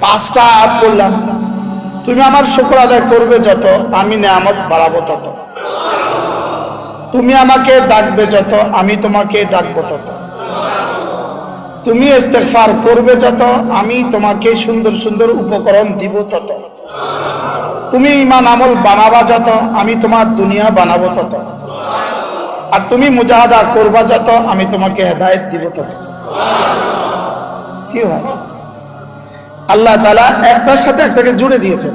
5টা আয়াত করলাম, তুমি আমার শুকর আদায় করবে যত, আমি নেয়ামত বাড়াবো তত। তুমি আমাকে ডাকবে যত, আমি তোমাকে ডাকবো তত। তুমি ইস্তেগফার করবে যত, আমি তোমাকে সুন্দর সুন্দর উপকরণ দিব তত। তুমি ঈমান আমল বানাবা যত, আমি তোমার দুনিয়া বানাবো তত। আর তুমি মুজাহাদা করবা যত, আমি তোমাকে হেদায়েত দিব তত। কি হয়? আল্লাহ তাআলা একটার সাথে একটাকে জুড়ে দিয়েছেন।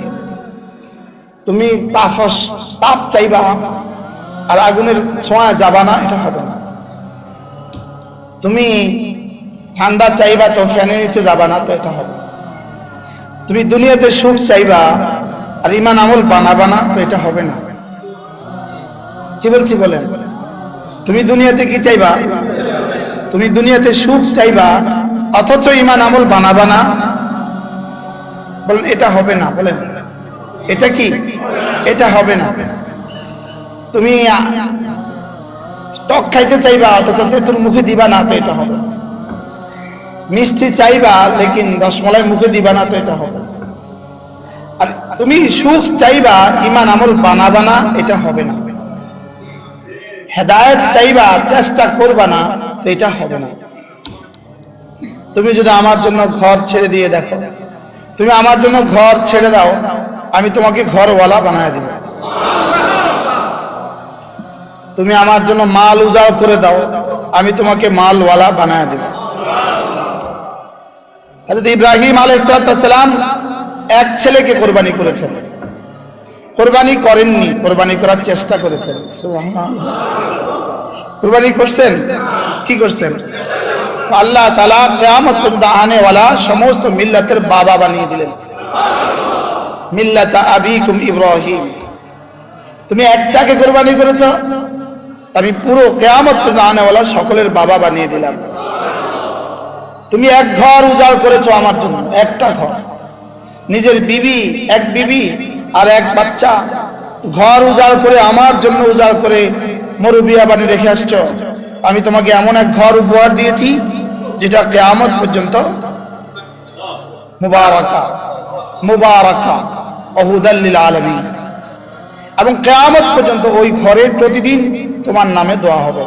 তুমি তাপ চাইবা আর আগুনের ছোঁয়া যাবা না, এটা হবে না। তুমি ঠান্ডা চাইবা তো ফ্যানের নিচে যাবা না, তো এটা হবে না। তুমি দুনিয়াতে সুখ চাইবা আর ঈমান আমল বানাবা না, তো এটা হবে না। কি বলছি বলেন? তুমি দুনিয়াতে কি চাইবা? তুমি দুনিয়াতে সুখ চাইবা অথচ ঈমান আমল বানাবা না, বলেন এটা হবে না। বলেন এটা কি? এটা হবে না। তুমি টক খাইতে চাইবা অথচ তেঁতুল মুখে দিবা না, তো এটা হবে। মিষ্টি চাইবা লেকিন রসমলাই মুখে দিবা না, তো এটা হবে। আর তুমি সুখ চাইবা ঈমান আমল বানাবা না, এটা হবে না। হেদায়েত চাইবা চেষ্টা করবা না, তো এটা হবে না। তুমি যদি আমার জন্য ঘর ছেড়ে দিয়ে দেখো, তুমি আমার জন্য ঘর ছেড়ে দাও, আমি তোমাকে ঘরওয়ালা বানায় দিব। তুমি আমার জন্য মাল উজাড় করে দাও, আমি তোমাকে মালওয়ালা বানায় দিব। হযরত ইব্রাহিম আলাইহিস সালাম এক ছেলেকে কোরবানি করেছেন, কোরবানি করেননি, কোরবানি করার চেষ্টা করেছেন। সুবহানাল্লাহ। কোরবানি করছেন? কি করছেন? আল্লাহ তাআলা কিয়ামত পর্যন্ত আনেওয়ালা সমস্ত মিল্লাতের বাবা বানিয়ে দিলেন। মিল্লাতা আবিকুম ইব্রাহিম। তুমি একটাকে কোরবানি করেছ, আমি পুরো কিয়ামত পর্যন্ত আনেওয়ালা সকলের বাবা বানিয়ে দিলাম। তুমি এক ঘর উজাড় করেছো আমার জন্য, একটা ঘর, নিজের বিবি, এক বিবি আর এক বাচ্চা, ঘর উজাড় করে আমার জন্য উজাড় করে মরুবিয়া বানিয়ে রেখে আসছো। আমি তোমাকে এমন এক ঘর উপহার দিয়েছি যেটা কিয়ামত পর্যন্ত মুবারাকা মুবারাকা ওয়া হুদাল লিল আলামিন, এবং কিয়ামত পর্যন্ত ওই ঘরে প্রতিদিন তোমার নামে দোয়া হবে।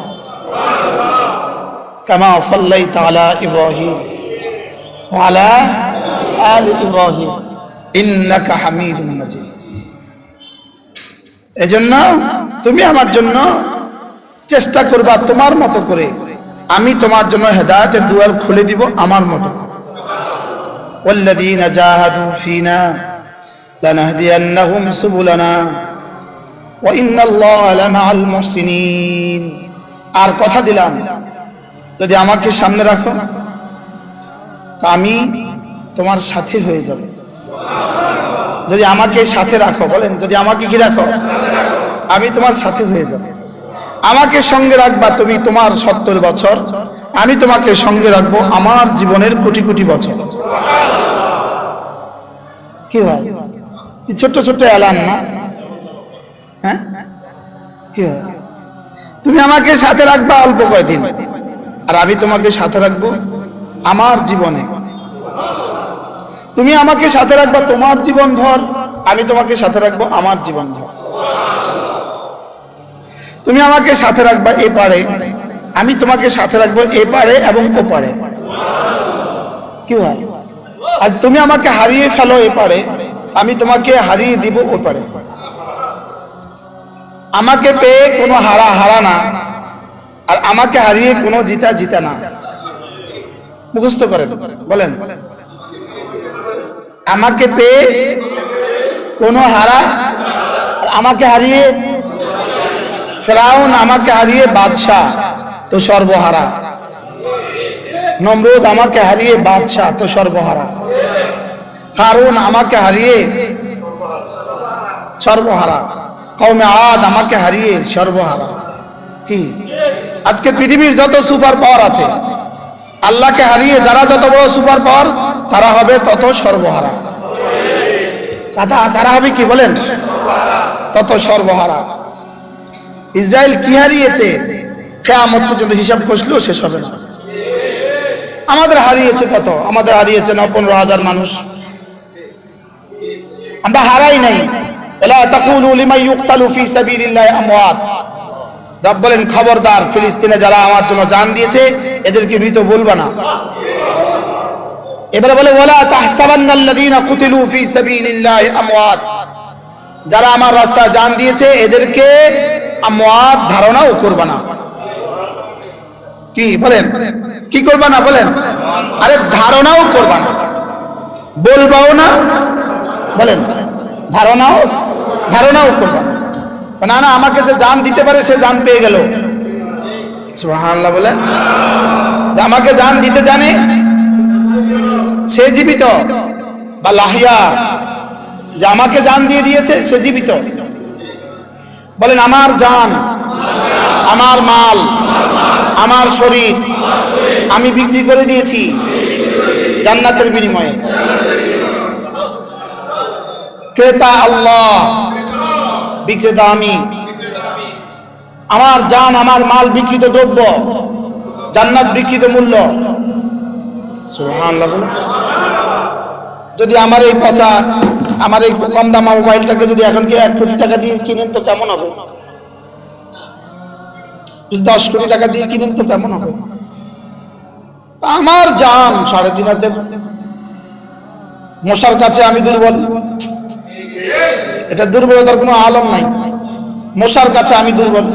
কামা সাল্লাইতা আলা ইব্রাহিম ওয়া আলা আলি ইব্রাহিম ইন্নাকা হামিদুম মাজিদ। এজন্য তুমি আমার জন্য চেষ্টা করবা তোমার মতো করে, আমি তোমার জন্য হেদায়েতের দুয়ার খুলে দিব আমার মতো। ওয়াল্লাযীনা জাহাদু ফীনা লানাহদিয়ান্নাহুম সুবুলানা ওয়া ইন্নাল্লাহা লামাআল মুহসিনিন। আর কথা দিলাম, যদি আমাকে সামনে রাখো তো আমি তোমার সাথে হয়ে যাব। যদি আমাকে সাথে রাখো, বলেন যদি আমাকে কি রাখো, আমি তোমার সাথে হয়ে যাব। আমাকে সঙ্গে রাখবা তুমি তোমার 70 বছর, আমি তোমাকে সঙ্গে রাখবো আমার জীবনের কোটি কোটি বছর। কি হয়? ছোট্ট ছোট্ট এলান না? হ্যাঁ, কি হয়? তুমি আমাকে সাথে রাখবা অল্প কয়দিন, আর আমি তোমাকে সাথে রাখবো আমার জীবনে। তুমি আমাকে সাথে রাখবা তোমার জীবন ভর, আমি তোমাকে সাথে রাখবো আমার জীবন ভর। তুমি আমাকে সাথে রাখবা এপারে, আমি তোমাকে সাথে রাখবো এপারে এবং ওপারে। কি হয়? আর তুমি আমাকে হারিয়ে ফেলো এপারে, আমি তোমাকে হারিয়ে দিব ওপারে। আমাকে পেয়ে কোনো হারা হারা না, আর আমাকে হারিয়ে কোনো জিতা জিতা না। মুখস্থ করেন, বলেন আমাকে পেয়ে কোনো হারা, আর আমাকে হারিয়ে ফেরাউন, আমাকে হারিয়ে বাদশাহ তো সর্বহারা। নমরুদ আমাকে হারিয়ে বাদশাহ তো সর্বহারা। কারুন আমাকে হারিয়ে সর্বহারা। কওমে আদ আমাকে হারিয়ে সর্বহারা। কি আজকে পৃথিবীর যত সুপার পাওয়ার আছে, আল্লাহকে হারিয়ে যারা যত বড় সুপার পাওয়ার, তারা হবে তত সর্বহারা। তারা হবে কি বলেন? তত সর্বহারা। ইসরায়েল কি হারিয়েছে? কিয়ামত পর্যন্ত হিসাব কষলেও শেষ হবে না। আমাদের হারিয়েছে কত? আমাদের হারিয়েছে 15,000 মানুষ, আমরা হারাই নাই। ওয়ালা তাকুলু লিমান ইউকতালু ফি সাবিলিল্লাহি আমওয়াত। রব বলেন খবরদার, ফিলিস্তিনে যারা আমার জন্য জান দিয়েছে এদেরকে মৃত বলবা না। এবারে বলে ওয়ালা তাহসাবান্নাল্লাযীনা কুতিলু ফি সাবিলিল্লাহি আমওয়াত, যারা আমার রাস্তায় জান দিয়েছে এদেরকে আমওয়াত ধারণাও করবা না। কি বলেন, কি করবা না বলেন? আরে ধারণাও করবা না, বলবাও না, বলেন ধারণাও করবা না। না না, আমাকে যে জান দিতে পারে সে জান পেয়ে গেল। সুবহানাল্লাহ বলেন। আমাকে জান দিতে জানে সে জীবিত, বা লাহিয়া, যে আমাকে জান দিয়ে দিয়েছে সে জীবিত। বলেন আমার জান, আমার মাল, আমার শরীর আমি বিক্রি করে দিয়েছি জান্নাতের বিনিময়ে। ক্রেতা আল্লাহ, বিক্রেতা আমি। আমার জান, আমার মাল বিক্রিত দ্রব্য, জান্নাত বিক্রিত মূল্য। সুবহানাল্লাহ। যদি আমার এই পচা, আমার এই কম দামা মোবাইলটাকে যদি এখন কি 1 কোটি টাকা দিয়ে কিনেন তো কেমন হবে? 10 কোটি টাকা দিয়ে কিনেন তো কেমন হবে? আমার জান 3.5 হাতের মশার কাছে আমি দুর্বল। এটা দুর্বলতার কোনো আলম নাই। মশার কাছে আমি দুর্বল।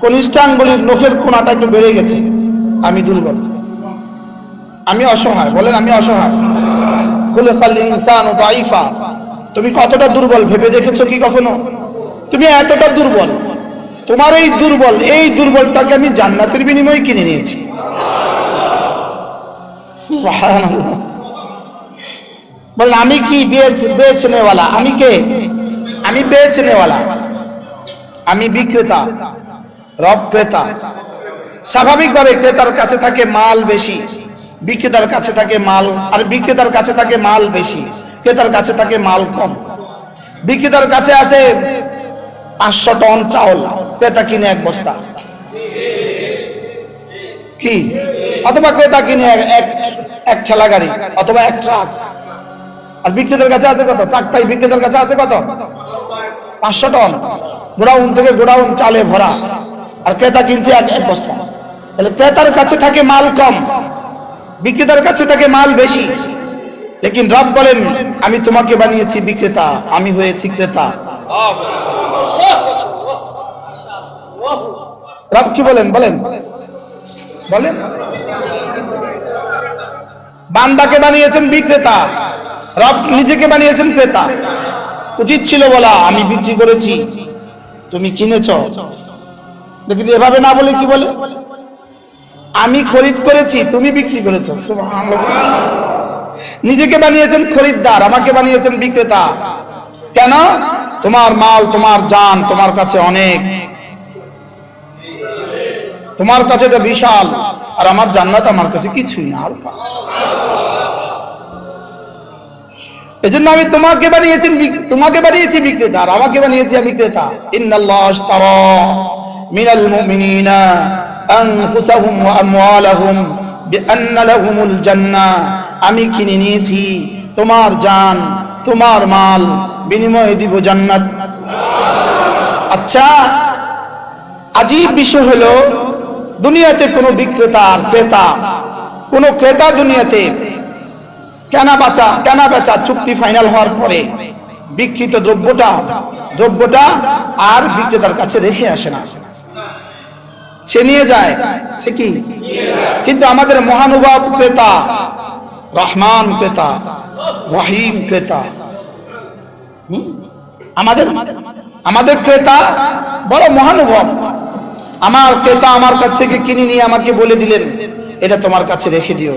কনিষ্ঠাঙ্গুলির নখের কোণাটা একটু বেড়ে গেছে, আমি দুর্বল, আমি অসহায়। বলেন আমি অসহায়। খুলিকাল ইনসানু দাঈফা। তুমি কতটা দুর্বল ভেবে দেখেছো কি কখনো? তুমি এতটা দুর্বল, তোমার এই দুর্বলটাকে আমি জান্নাতের বিনিময়ে কিনে নিয়েছি। সুবহানাল্লাহ। বলেন আমি কি বেচনেওয়ালা? আমি কে? আমি বেচনেওয়ালা, আমি বিক্রেতা, রব ক্রেতা। স্বাভাবিকভাবে ক্রেতার কাছে থাকে মাল বেশি, বিক্রেতার কাছে থাকে মাল, আর বিক্রেতার কাছে থাকে মাল বেশি, ক্রেতার কাছে থাকে মাল কম। বিক্রেতার কাছে আছে 500 টন চাউল, ক্রেতা কিনে 1 বস্তা। কি? অথবা ক্রেতা কিনে এক ঠেলা গাড়ি অথবা 1 ট্রাক। আর বিক্রেতার কাছে আছে কত? চাকতাই বিক্রেতার কাছে আছে কত? 500 টন, গোডাউন থেকে গোডাউন চালে ভরা, আর ক্রেতা কিনছে 1 বস্তা। তাহলে ক্রেতার কাছে থাকে মাল কম, বিক্রেতার কাছে থাকে মাল বেশি। লেকিন রব বলেন আমি তোমাকে বানিয়েছি বিক্রেতা, আমি হয়েছি ক্রেতা। রব কি বলেন? বলেন বান্দাকে বানিয়েছেন বিক্রেতা, রব নিজেকে বানিয়েছেন ক্রেতা। উচিত ছিল বলা আমি বিক্রি করেছি, তুমি কিনেছ। লেকিন এভাবে না বলে কি বলে? আমি খরিদ করেছি, তুমি বিক্রি করেছো। সুবহানাল্লাহ। নিজেকে বানিয়েছেন খরিদ্দার, আমাকে বানিয়েছেন বিক্রেতা। কেন? তোমার মাল, তোমার জান তোমার কাছে অনেক, তোমার কাছে এটা বিশাল, আর আমার জান্নাত আমার কাছে কিছুই না, হালকা। এজন্য আমি তোমাকে বানিয়েছি বিক্রেতা, আর আমাকে বানিয়েছি আমি ক্রেতা। ইন্নাল্লাহ আশতারা মিনাল মুমিনিনা আনফুসাহুম ওয়া আমওয়ালাহুম বিআন্না লাহুমুল জান্নাহ। আমি কিনে নিয়েছি তোমার জান, তোমার মাল, বিনিময়ে দিব জান্নাত। আচ্ছা, আজীব বিষয় হলো দুনিয়াতে কোনো বিক্রেতা আর ক্রেতা, কোনো ক্রেতা দুনিয়াতে কেনা বেচা চুক্তি ফাইনাল হওয়ার পরে বিক্রিত দ্রব্যটা আর বিক্রেতার কাছে রেখে আসে না, সে নিয়ে যায়। সে কি? কিন্তু আমাদের মহানুভব ক্রেতা, রহমান ক্রেতা, রহিম ক্রেতা, আমাদের ক্রেতা বড় মহানুভব। আমার ক্রেতা আমার কাছ থেকে কিনে নিয়ে আমাকে বলে দিলেন এটা তোমার কাছে রেখে দিও,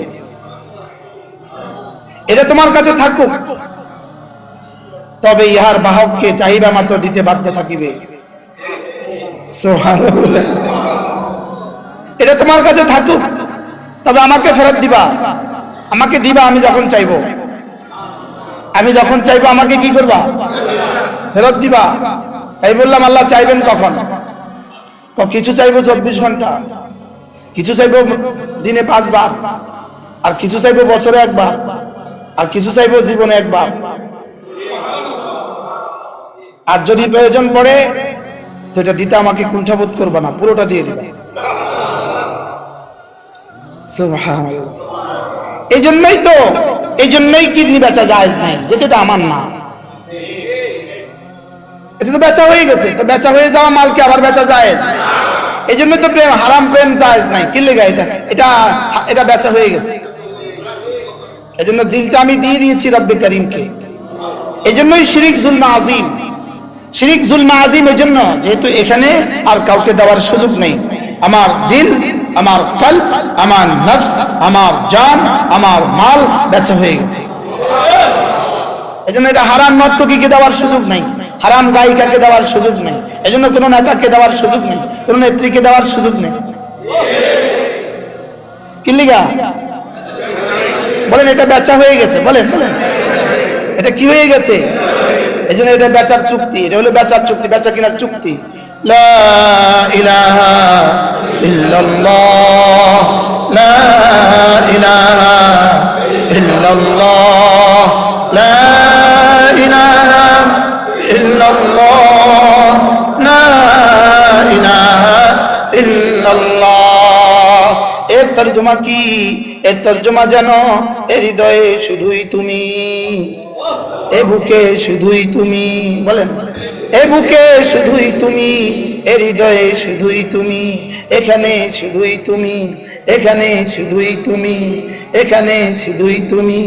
এটা তোমার কাছে থাকুক, তবে ইহার বাহককে চাহিদা মাত্র দিতে বাধ্য থাকিবে। সুবহানাল্লাহ। এটা তোমার কাছে থাকুক, তবে আমাকে ফেরত দিবা, আমাকে দিবা আমি যখন চাইবো, আমাকে কি করবা? ফেরত দিবা। তাই বললাম আল্লাহ চাইবেন কখন? কিছু চাইবো 24 ঘন্টা, কিছু চাইবো দিনে 5 বার, আর কিছু চাইবো বছরে 1 বার, আর কিছু চাইবো জীবনে 1 বার। আর যদি প্রয়োজন পড়ে তো এটা দিতে আমাকে কুণ্ঠাবোধ করবে না, পুরোটা দিয়ে দিবে। সুবহানাল্লাহ। এই জন্যই কিডনি বেচা জায়েজ নাই, যেটা আমার না। এটা তো বেচা হয়ে গেছে, তো বেচা হয়ে যাওয়া মালকে আবার বেচা জায়েজ। এই জন্য তো প্রেম, হারাম প্রেম জায়েজ নাই। কি লেগা? এটা বেচা হয়ে গেছে। এই জন্য দিলটা আমি দিয়ে দিয়েছি রব্বে করিমকে। এই জন্যই শিরিক জুলম আজিম, শিরিক জুলম আজিম। এই জন্য যেহেতু এখানে আর কাউকে দেওয়ার সুযোগ নেই। আমার দিল, আমার কলব, আমার নফস, আমার জান, আমার মাল বেচা হয়ে গেছে। এই জন্য এটা হারাম নর্তকীকে দেওয়ার সুযোগ নেই, হারাম গায়িকাকে দেওয়ার সুযোগ নেই, এই জন্য কোনো নেতাকে দেওয়ার সুযোগ নেই, কোনো নেত্রীকে দেওয়ার সুযোগ নেই। কি লিগা? বলেন এটা বেচা হয়ে গেছে। বলেন বলেন এটা কি হয়ে গেছে? এই জন্য এটা বেচার চুক্তি, এটা হলো বেচার চুক্তি, বেচা কিনার চুক্তি। লা ইলাহা ইল্লাল্লাহ, লা ইলাহা ইল্লাল্লাহ, লা ইলাহা ইল্লাল্লাহ, লা ইলাহা ইল্লাল্লাহ। এর তরজমা কি? এর তরজমা জানো? এর হৃদয়ে শুধুই তুমি, এ বুকে শুধুই তুমি। বলেন এ বুকে শুধুই তুমি, এ হৃদয়ে শুধুই তুমি, এখানে শুধুই তুমি, এখানে শুধুই তুমি, এখানে শুধুই তুমি,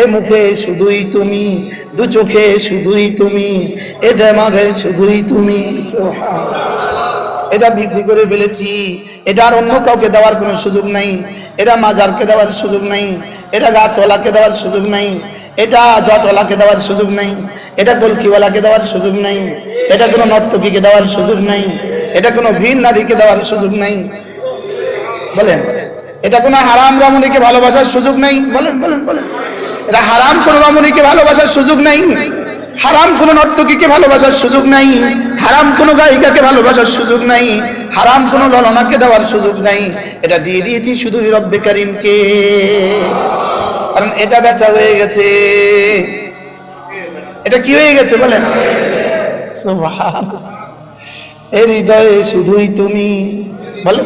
এ মুখে শুধুই তুমি, দু চোখে শুধুই তুমি, এ দেমাগে শুধুই তুমি। সুবহানাল্লাহ। এটা বিক্রি করে ফেলেছি, এটা আর অন্য কাউকে দেওয়ার কোনো সুযোগ নাই, এটা মাজারকে দেওয়ার সুযোগ নাই, এটা গাছওয়ালাকে দেওয়ার সুযোগ নাই, এটা জটওয়ালাকে দেওয়ার সুযোগ নাই, এটা কলকিওয়ালাকে দেওয়ার সুযোগ নাই, এটা কোনো নর্তকীকে দেওয়ার সুযোগ নাই, এটা কোনো ভিন নারীকে দেওয়ার সুযোগ নাই। বলেন এটা কোনো হারাম রমণীকে ভালোবাসার সুযোগ নাই। বলেন বলেন বলেন এটা হারাম কোনো রমণীকে ভালোবাসার সুযোগ নাই, হারাম কোনো নর্তকীকে ভালোবাসার সুযোগ নাই, হারাম কোনো গায়িকাকে ভালোবাসার সুযোগ নাই, হারাম কোনো ললনাকে দেওয়ার সুযোগ নাই। এটা দিয়ে দিয়েছি শুধু রব্বে করিমকে, কারণ এটা বেচা হয়ে গেছে। এটা কি হয়ে গেছে? বলেন সুবহানাল্লাহ। এর হৃদয়ে শুধুই তুমি। বলেন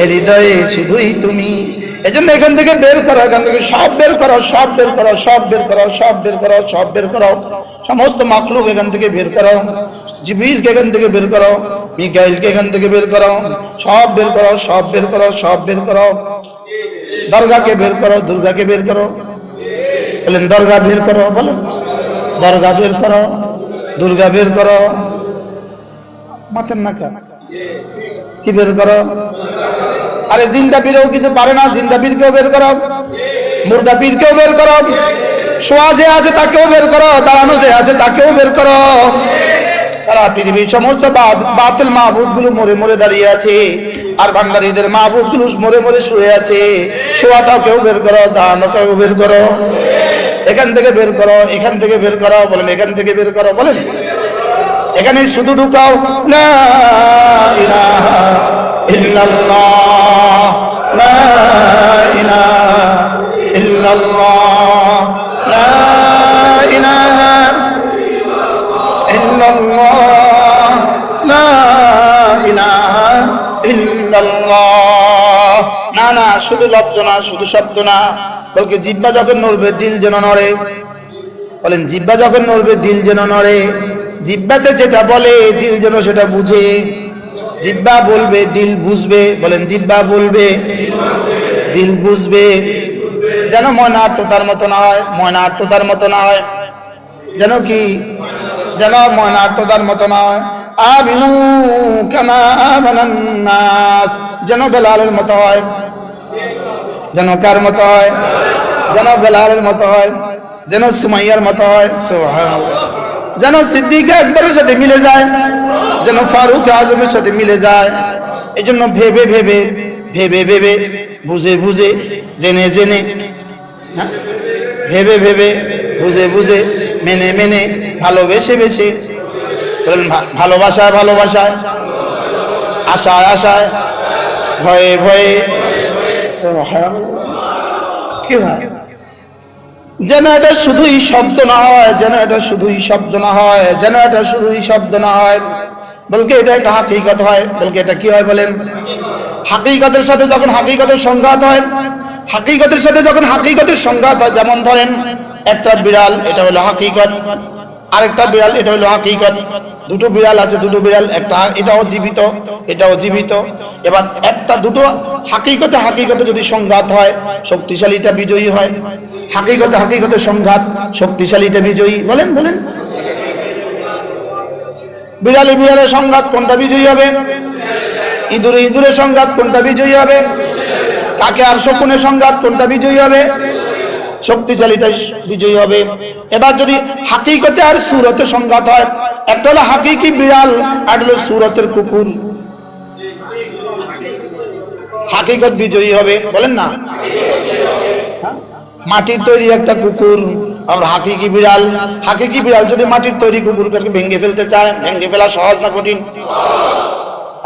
এর হৃদয়ে শুধুই তুমি। এজন্য এখান থেকে বের করো, এখান থেকে সব বের করো, সব বের করো, সব বের করো, সব বের করো, সব বের করো, সমস্ত মাখলুক এখান থেকে বের করো, জিবরিলকে এখান থেকে বের করো, মিকাইলকে এখান থেকে বের করো, সব বের করো, সব বের করো, সব বের করো। দরগাকে বের করো, দুর্গাকে বের করো। বলেন দরগা বের করো। বলেন দরগা বের করো, দুর্গা বের করো। মাথের নাকা কি বের করো? আরে জিন্দা পীরও কিছু পারে না, জিন্দা পীরকেও বের করো, মুর্দা পীরকেও বের করো, শোয়া যে আছে তাকেও বের করো, দাঁড়ানো যে আছে তাকেও বের করো। সারা পৃথিবীর সমস্ত বাতিল মাহবুদ গুলো মরে মরে দাঁড়িয়ে আছে, আর ভান্ডারীদের মাহবুদ গুলো মরে মরে শুয়ে আছে। শোয়াটাও কেউ বের করো, দাঁড়ানো কেউ বের করো। এখান থেকে বের করো, এখান থেকে বের করো। বলেন এখান থেকে বের করো। বলেন এখানে শুধু ঢুকাও লা ইলাহা ইল্লাল্লাহ, লা ইলাহা ইল্লাল্লাহ, লা ইলাহা ইল্লাল্লাহ, লা ইলাহা ইল্লাল্লাহ। না না, শুধু লফজ না, শুধু শব্দ না, বলকে জিহ্বা যখন নড়বে দিল যেন নড়ে। বলেন জিহ্বা যখন নড়বে দিল যেন নড়ে। জিহ্বাতে যেটা বলে দিল যেন সেটা বুঝে। জিহ্বা বলবে দিল বুঝবে। বলেন জিহ্বা বলবে দিল বুঝবে। যেন ময়নার্থতার মতো না হয়, ময়নার্থতার মতো না হয়। যেন কি? যেন ময়নার্থতার মতো না হয়। আমিনু কামা আমানান নাস, যেন বেলালের মতো হয়। যেন কার মতো হয়? যেন বেলালের মতো হয়, যেন সুমাইয়ার মতো হয়। সুবহানাল্লাহ। যেন সিদ্দিক আকবরের সাথে মিলে যায়, যেন ফারুক আজমের সাথে মিলে যায়। এই জন্য ভেবে ভেবে ভেবে ভেবে বুঝে বুঝে জেনে জেনে, ভেবে ভেবে বুঝে বুঝে মেনে মেনে ভালোবেসে বেসে। ভালোবাসায় ভালোবাসায়, আশায় আশায়, ভয়ে ভয়ে। কি হয়? যেন এটা শুধুই শব্দ না হয়, যেন এটা শুধুই শব্দ না হয়, যেন এটা শুধুই শব্দ না হয়, বলকে এটা একটা হাকিকত হয়। বলকে এটা কি হয় বলেন? হাকিকতের সাথে যখন হাকিকতের সংঘাত হয়, হাকিকতের সাথে যখন হাকিকতের সংঘাত হয়, যেমন ধরেন একটা বিড়াল, এটা হলো হাকিকত, আরেকটা বিড়াল, এটা হলো হাকিকত। দুটো বিড়াল আছে, দুটো বিড়াল, একটা এটাও জীবিত, এটাও জীবিত। এবার একটা দুটো হাকিকতে হাকিকতে যদি সংঘাত হয়, শক্তিশালীটা বিজয়ী হয়। হাকিকতে হাকিকতে সংঘাত, শক্তিশালীটা বিজয়ী। বলেন বলেন, বিড়ালে বিড়ালের সংঘাত, কোনটা বিজয়ী হবে? ইঁদুরে ইঁদুরের সংঘাত, কোনটা বিজয়ী হবে? কাকে আর শকুনের সংঘাত, কোনটা বিজয়ী হবে? শক্তিশালীটা বিজয়ী হবে। এবার যদি হাকিকতে আর সুরতে সংঘাত হয়, একটা হলো হাকিকি বিড়াল, আর হলো সুরতের কুকুর, হাকিকত বিজয়ী হবে। বলেন না, মাটির তৈরি একটা কুকুর আর হাকিকি বিড়াল। হাকিকি বিড়াল যদি মাটির তৈরি কুকুরকে ভেঙে ফেলতে চায়, ভেঙে ফেলা সহজ না কঠিন?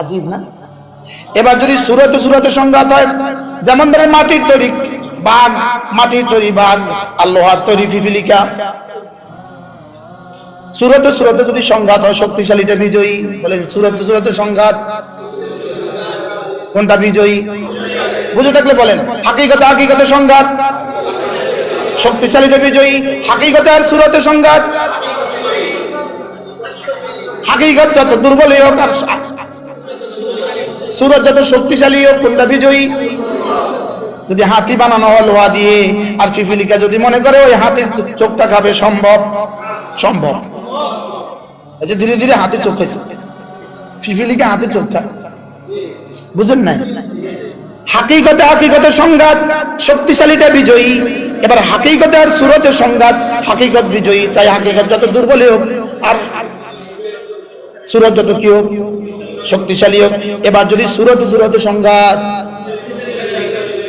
আজীব না? এবার যদি সুরতে সুরতে সংঘাত হয়, যেমন ধরেন মাটির তৈরি বাঘ, মাটির তৈরি বাঘ আর লোহার তৈরি পিপিলিকা, সুরতে সুরতে যদি সংঘাত হয়, শক্তিশালীটা বিজয়ী। বলেন, সুরতে সুরতে সংঘাত, কোনটা বিজয়ী? বুঝে থাকলে বলেন। হাকিকতে হাকিকতে সংঘাত, শক্তিশালীটা বিজয়ী। হাকিকতে আর সুরতে সংঘাত, হাকিকত যত দুর্বলই হোক আর সুরত যত শক্তিশালী হোক, কোনটা বিজয়ী? যদি হাতি বানানো হয় লোহা দিয়ে, আর পিপিলিকা যদি মনে করে ওই হাতির চোখটা খাবে, সম্ভব? সম্ভব? এই যে ধীরে ধীরে হাতির চোখ খাইছে, পিপিলিকা হাতির চোখ খায়, বুঝেন নাই? হাকিকতে হাকিকতে সংঘাত, শক্তিশালীটা বিজয়ী। এবার হাকিকতে আর সুরতে সংঘাত, হাকিকত বিজয়ী। চাই হাকিকত যত দুর্বলই হোক আর সুরত যত কি হোক, শক্তিশালী হোক। এবার যদি সুরতে সুরতে সংঘাত,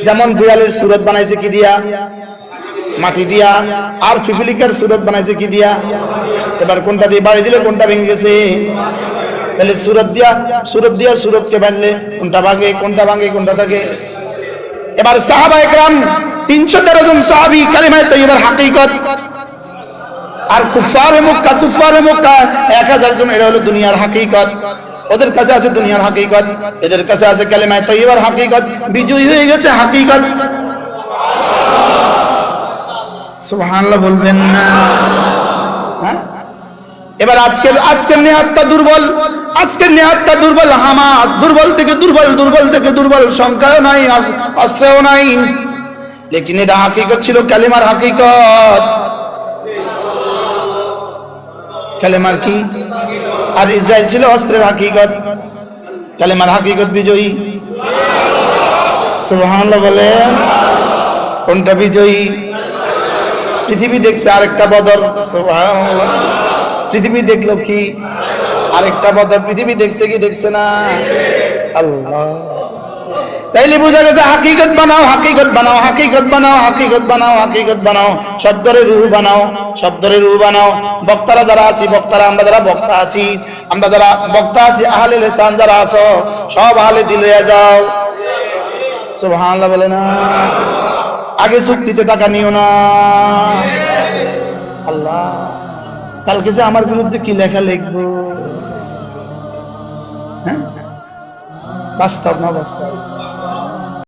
যেমন বিড়ালের সুরত বানাইছে কি দিয়া? মাটি দিয়া। আর পিপিলিকার সুরত বানাইছে কি দিয়া? এবার কোনটা দিয়ে বাড়ি দিলে কোনটা ভেঙে গেছে? তাহলে সুরত দিয়া, সুরত দিয়া সুরতকে বাঁধলে কোনটা ভাঙে, কোনটা ভাঙে, কোনটা থাকে? এবার সাহাবায়ে কেরাম 313 জন সাহাবী কালিমায়ে তাইয়্যিবার হাকিকত, আর কুফারে মক্কা, কুফারে মক্কা 1000 জন, এরা হলো দুনিয়ার হাকিকত। ওদের কাছে আছে দুনিয়ার হাকিকত, এদের কাছে আছে কালিমায়ে তাইয়্যিবার হাকিকত। বিজয়ী হয়ে গেছে হাকিকত। সুবহানাল্লাহ বলবেন না? হ্যাঁ, এবার আজকের নেহাতটা দুর্বল, আজকের নেহাতটা দুর্বল। হামাস দুর্বল থেকে দুর্বল, দুর্বল থেকে দুর্বল, সংখ্যাও নাই, অস্ত্রও নাই, লেকিন এটা হাকিকত ছিল, কালিমার হাকিকত। কালেমার কি? আর ইসরায়েল ছিল অস্ত্রের হাকিকত, কালেমার হাকিকত বিজয়ী। সুবহানাল্লাহ বলে। কোনটা বিজয়ী? পৃথিবী দেখছে আরেকটা বদর। সুবহানাল্লাহ, পৃথিবী দেখলো কি? আরেকটা বদর। পৃথিবী দেখছে কি দেখছে না? আল্লাহ। তাইলে বোঝা গেছে হাকিকত বানাও, হাকিকত বানাও, হাকিকত বানাও, হাকিকত বানাও, হাকিকত বানাও, শব্দরে রূহ বানাও, শব্দরে রূহ বানাও। বক্তারা যারা আছি, বক্তারা আমরা যারা বক্তা আছি, আমরা যারা বক্তা আছি, আহলে লিসান যারা আছো, সব আহলে দিল হয়ে যাও। সুবহানাল্লাহ বলে না? আগে চুক্তিতে টাকা নিও না। আল্লাহ, কালকে যে আমার বিরুদ্ধে কি লেখা লিখবো? হ্যাঁ, বাস্তব না বাস্তব?